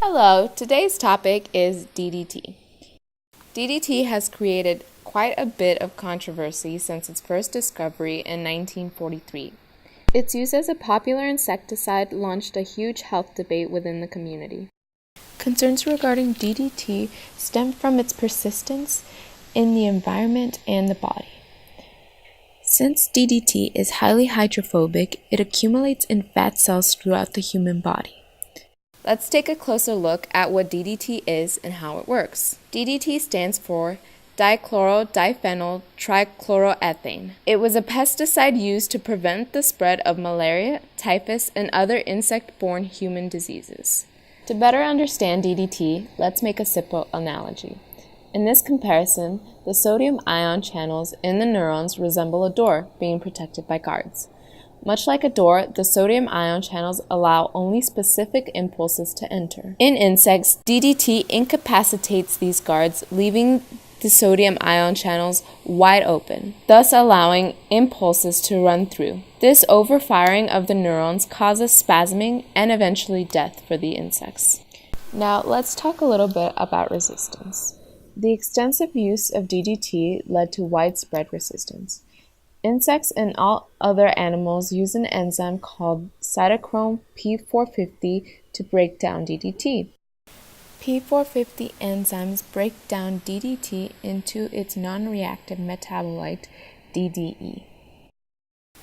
Hello, today's topic is DDT. DDT has created quite a bit of controversy since its first discovery in 1943. Its use as a popular insecticide launched a huge health debate within the community. Concerns regarding DDT stem from its persistence in the environment and the body. Since DDT is highly hydrophobic, it accumulates in fat cells throughout the human body. Let's take a closer look at what DDT is and how it works. DDT stands for dichloro-diphenyl trichloroethane. It was a pesticide used to prevent the spread of malaria, typhus, and other insect-borne human diseases. To better understand DDT, let's make a simple analogy. In this comparison, the sodium ion channels in the neurons resemble a door being protected by guards. Much like a door, the sodium ion channels allow only specific impulses to enter. In insects, DDT incapacitates these guards, leaving the sodium ion channels wide open, thus allowing impulses to run through. This overfiring of the neurons causes spasming and eventually death for the insects. Now, let's talk a little bit about resistance. The extensive use of DDT led to widespread resistance. Insects and all other animals use an enzyme called cytochrome P450 to break down DDT. P450 enzymes break down DDT into its non-reactive metabolite, DDE.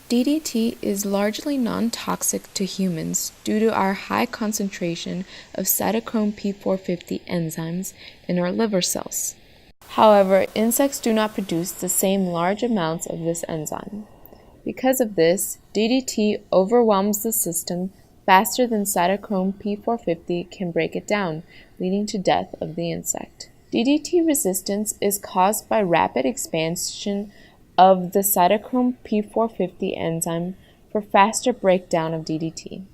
DDT is largely non-toxic to humans due to our high concentration of cytochrome P450 enzymes in our liver cells. However, insects do not produce the same large amounts of this enzyme. Because of this, DDT overwhelms the system faster than cytochrome P450 can break it down, leading to death of the insect. DDT resistance is caused by rapid expansion of the cytochrome P450 enzyme for faster breakdown of DDT.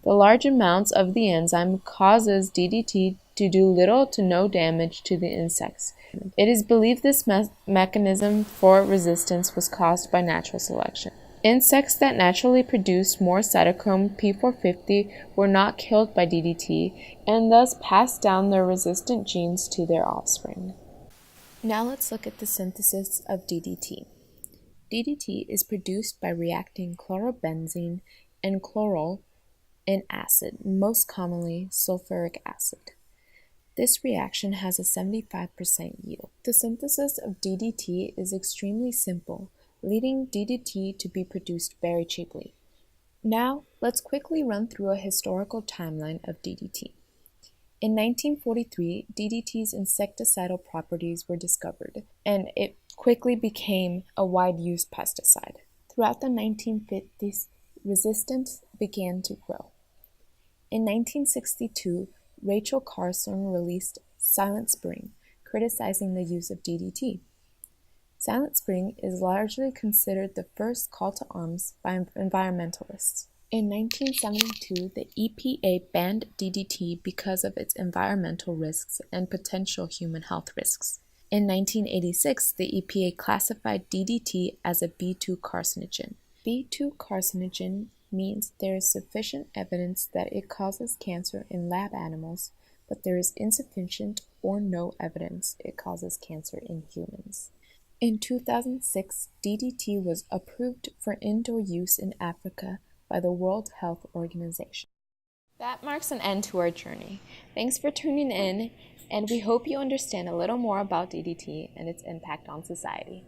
The large amounts of the enzyme causes DDT to do little to no damage to the insects. It is believed this mechanism for resistance was caused by natural selection. Insects that naturally produced more cytochrome P450 were not killed by DDT and thus passed down their resistant genes to their offspring. Now let's look at the synthesis of DDT. DDT is produced by reacting chlorobenzene and chloral in acid, most commonly sulfuric acid. This reaction has a 75% yield. The synthesis of DDT is extremely simple, leading DDT to be produced very cheaply. Now, let's quickly run through a historical timeline of DDT. In 1943, DDT's insecticidal properties were discovered, and it quickly became a wide-use pesticide. Throughout the 1950s, resistance began to grow. In 1962, Rachel Carson released Silent Spring, criticizing the use of DDT. Silent Spring is largely considered the first call to arms by environmentalists. In 1972, the EPA banned DDT because of its environmental risks and potential human health risks. In 1986, the EPA classified DDT as a B2 carcinogen. B2 carcinogen means there is sufficient evidence that it causes cancer in lab animals, but there is insufficient or no evidence it causes cancer in humans. In 2006, DDT was approved for indoor use in Africa by the World Health Organization. That marks an end to our journey. Thanks for tuning in, and we hope you understand a little more about DDT and its impact on society.